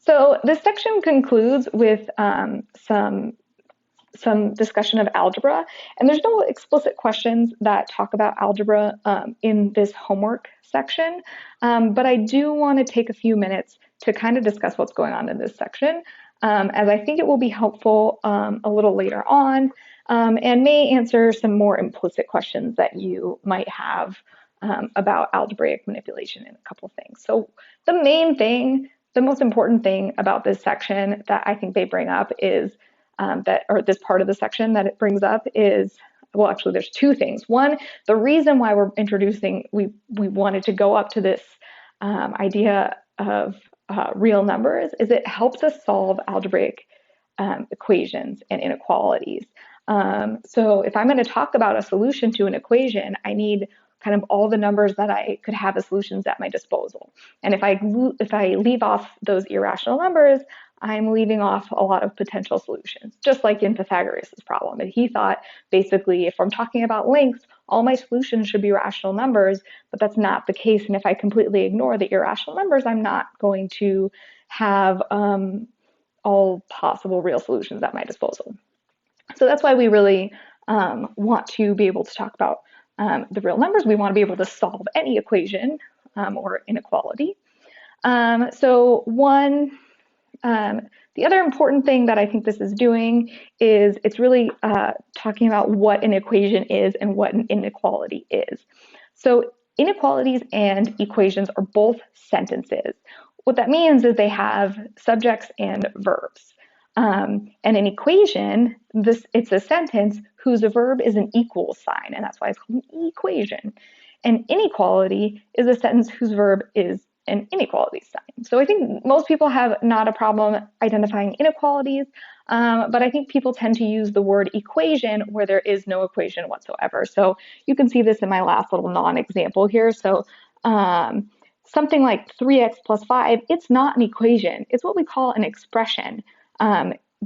So this section concludes with some discussion of algebra, and there's no explicit questions that talk about algebra in this homework section, but I do want to take a few minutes to kind of discuss what's going on in this section, as I think it will be helpful a little later on, and may answer some more implicit questions that you might have about algebraic manipulation in a couple of things. So the main thing, the most important thing about this section that I think they bring up is this part of the section that it brings up is, well, actually there's two things. One, the reason why we're introducing, we wanted to go up to this idea of real numbers is it helps us solve algebraic equations and inequalities. So if I'm going to talk about a solution to an equation, I need kind of all the numbers that I could have as solutions at my disposal. And if I leave off those irrational numbers, I'm leaving off a lot of potential solutions, just like in Pythagoras' problem. And he thought, basically, if I'm talking about length, all my solutions should be rational numbers, but that's not the case. And if I completely ignore the irrational numbers, I'm not going to have all possible real solutions at my disposal. So that's why we really want to be able to talk about the real numbers. We want to be able to solve any equation or inequality. The other important thing that I think this is doing is it's really talking about what an equation is and what an inequality is. So inequalities and equations are both sentences. What that means is they have subjects and verbs. And an equation, it's a sentence whose verb is an equal sign, and that's why it's called an equation. An inequality is a sentence whose verb is an inequality sign. So I think most people have not a problem identifying inequalities, but I think people tend to use the word equation where there is no equation whatsoever. So you can see this in my last little non-example here. So something like 3x plus 5, it's not an equation. It's what we call an expression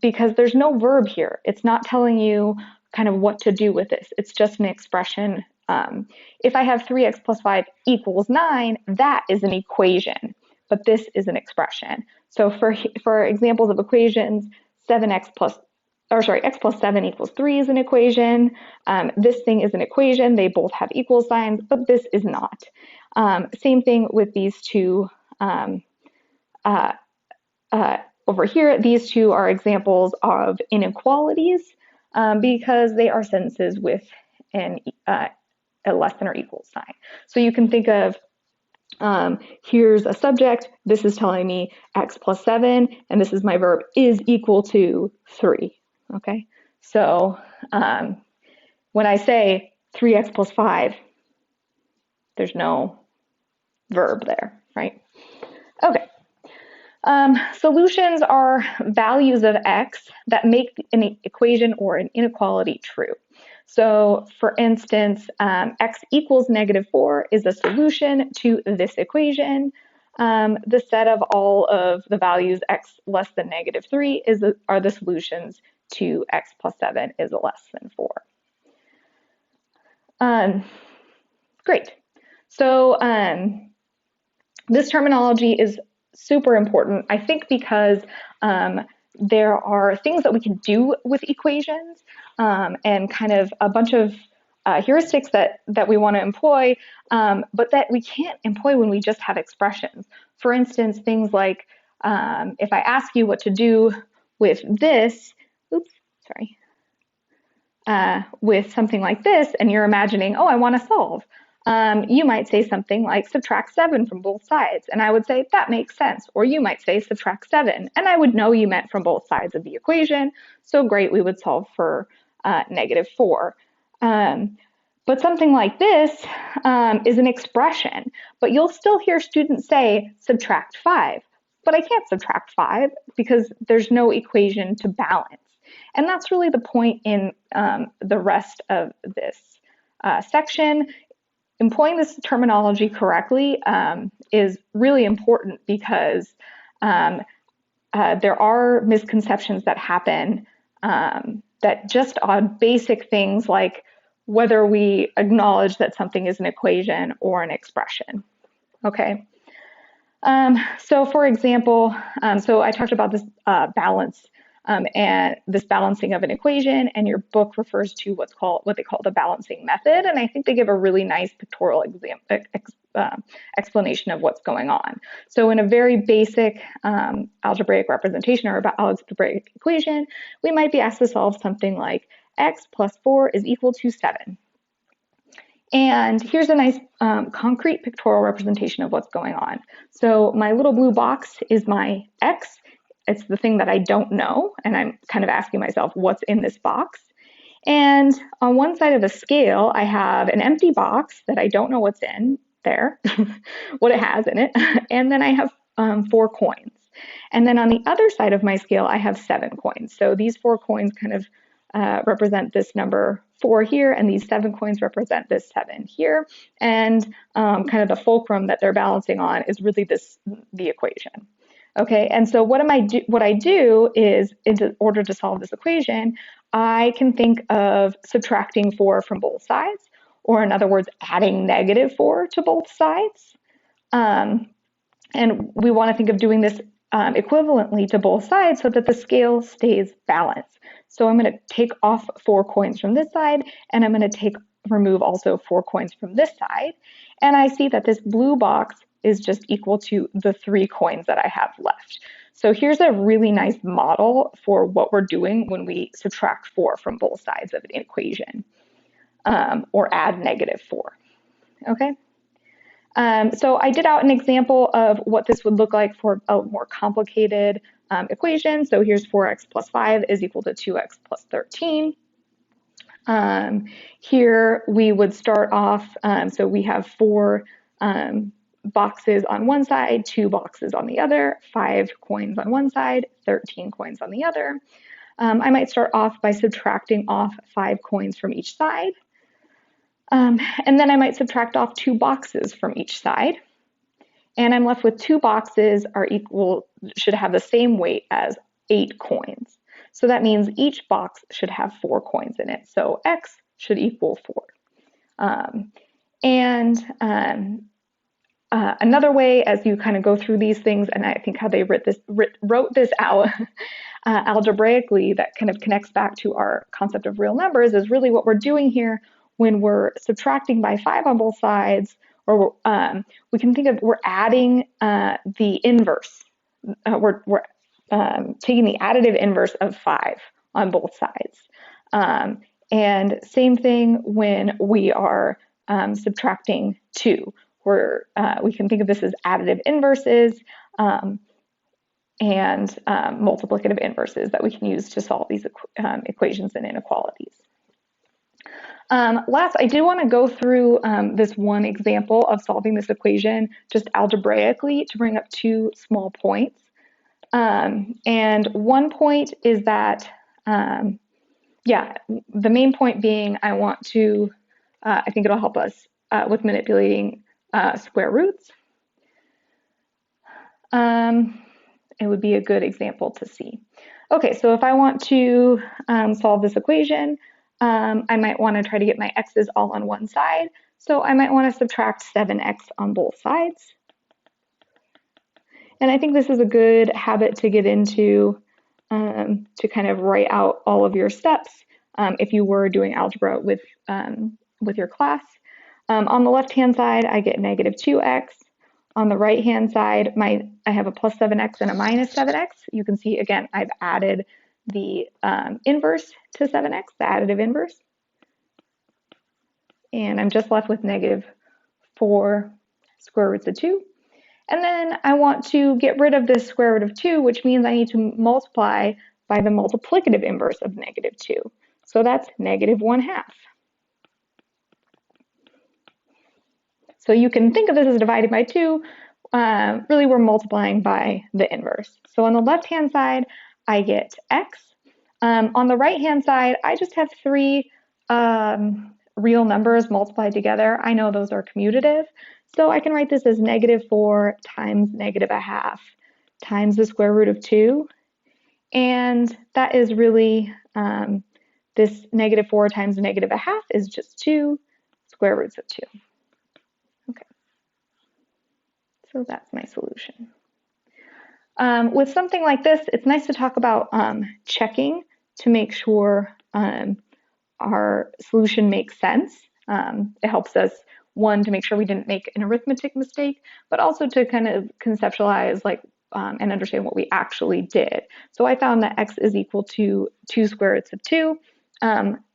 because there's no verb here. It's not telling you kind of what to do with this. It's just an expression. If I have 3x plus 5 equals 9, that is an equation, but this is an expression. So for examples of equations, x plus 7 equals 3 is an equation. This thing is an equation. They both have equal signs, but this is not. Same thing with these two over here. These two are examples of inequalities because they are sentences with a less than or equal sign. So you can think of, here's a subject, this is telling me x plus 7, and this is my verb is equal to 3, okay? So when I say 3x plus 5, there's no verb there, right? Okay. Solutions are values of x that make an equation or an inequality true. So for instance, x equals -4 is a solution to this equation. The set of all of the values x less than -3 are the solutions to x plus 7 is less than 4. Great. So this terminology is super important, I think, because there are things that we can do with equations and kind of a bunch of heuristics that we want to employ, but that we can't employ when we just have expressions. For instance, things like if I ask you what to do with this, with something like this, and you're imagining, oh, I want to solve. You might say something like subtract 7 from both sides, and I would say that makes sense. Or you might say subtract 7, and I would know you meant from both sides of the equation. So great, we would solve for -4. But something like this is an expression, but you'll still hear students say subtract 5. But I can't subtract 5 because there's no equation to balance. And that's really the point in the rest of this section. Employing this terminology correctly is really important because there are misconceptions that happen that just on basic things like whether we acknowledge that something is an equation or an expression. Okay. So for example, so I talked about this balance and this balancing of an equation, and your book refers to what they call the balancing method, and I think they give a really nice pictorial explanation of what's going on. So in a very basic algebraic representation or about algebraic equation, we might be asked to solve something like x plus 4 is equal to 7. And here's a nice concrete pictorial representation of what's going on. So my little blue box is my x. It's the thing that I don't know, and I'm kind of asking myself, what's in this box? And on one side of the scale, I have an empty box that I don't know what's in there, what it has in it, and then I have 4 coins. And then on the other side of my scale, I have 7 coins. So these 4 coins kind of represent this number 4 here, and these 7 coins represent this 7 here. And kind of the fulcrum that they're balancing on is really the equation. Okay, and so what I do is, in order to solve this equation, I can think of subtracting 4 from both sides, or in other words, adding -4 to both sides. And we want to think of doing this equivalently to both sides so that the scale stays balanced. So I'm going to take off 4 coins from this side, and I'm going to remove also 4 coins from this side. And I see that this blue box is just equal to the 3 coins that I have left. So here's a really nice model for what we're doing when we subtract 4 from both sides of an equation, or add -4, okay? So I did out an example of what this would look like for a more complicated equation. So here's 4x plus 5 is equal to 2x plus 13. Here we would start off, so we have 4 boxes on one side, 2 boxes on the other, 5 coins on one side, 13 coins on the other. I might start off by subtracting off 5 coins from each side. And then I might subtract off 2 boxes from each side. And I'm left with 2 boxes should have the same weight as 8 coins. So that means each box should have 4 coins in it. So x should equal 4. Another way, as you kind of go through these things, and I think how they wrote this out algebraically, that kind of connects back to our concept of real numbers, is really what we're doing here when we're subtracting by 5 on both sides, or we can think of we're adding the inverse. We're taking the additive inverse of 5 on both sides. And same thing when we are subtracting 2. We can think of this as additive inverses and multiplicative inverses that we can use to solve these equations and inequalities. Last, I do want to go through this one example of solving this equation just algebraically to bring up 2 small points. And one point is that, the main point being I want to, I think it'll help us with manipulating square roots. It would be a good example to see. Okay, so if I want to solve this equation, I might want to try to get my x's all on one side. So I might want to subtract 7x on both sides. And I think this is a good habit to get into to kind of write out all of your steps if you were doing algebra with your class. On the left-hand side, I get -2x. On the right-hand side, I have a plus 7x and a minus 7x. You can see, again, I've added the inverse to 7x, the additive inverse. And I'm just left with -4 square roots of 2. And then I want to get rid of this square root of 2, which means I need to multiply by the multiplicative inverse of -2. So that's -1/2. So you can think of this as divided by 2. Really, we're multiplying by the inverse. So on the left-hand side, I get x. On the right-hand side, I just have 3 real numbers multiplied together. I know those are commutative. So I can write this as -4 times -1/2 times the square root of 2. And that is really, this -4 times -1/2 is just 2 square roots of 2. Okay. So that's my solution. With something like this, it's nice to talk about checking to make sure our solution makes sense. It helps us, one, to make sure we didn't make an arithmetic mistake, but also to kind of conceptualize and understand what we actually did. So I found that x is equal to 2 square roots of 2.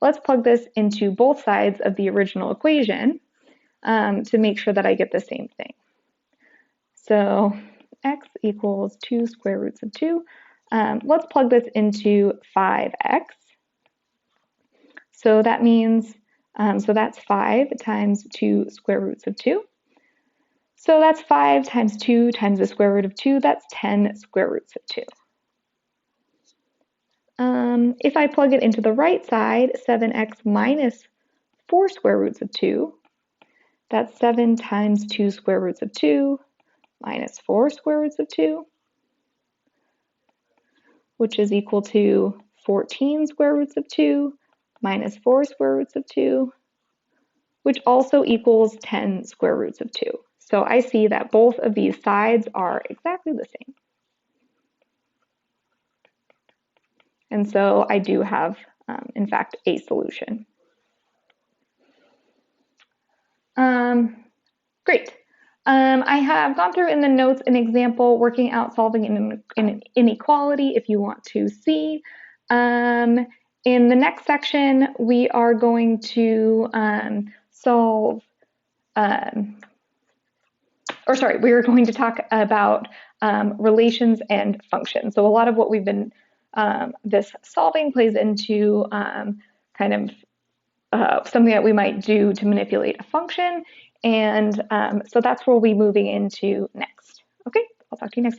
Let's plug this into both sides of the original equation to make sure that I get the same thing. So x equals 2 square roots of 2. Let's plug this into 5x. So that means, so that's 5 times 2 square roots of 2. So that's 5 times 2 times the square root of 2. That's 10 square roots of 2. If I plug it into the right side, 7x minus 4 square roots of 2, that's 7 times 2 square roots of 2 minus 4 square roots of 2, which is equal to 14 square roots of 2 minus 4 square roots of 2, which also equals 10 square roots of 2. So I see that both of these sides are exactly the same. And so I do have, in fact, a solution. Great. I have gone through in the notes an example working out solving an inequality if you want to see. In the next section, we are going to we are going to talk about relations and functions. So a lot of what we've been, this solving plays into kind of something that we might do to manipulate a function. And so that's where we'll be moving into next. Okay, I'll talk to you next time.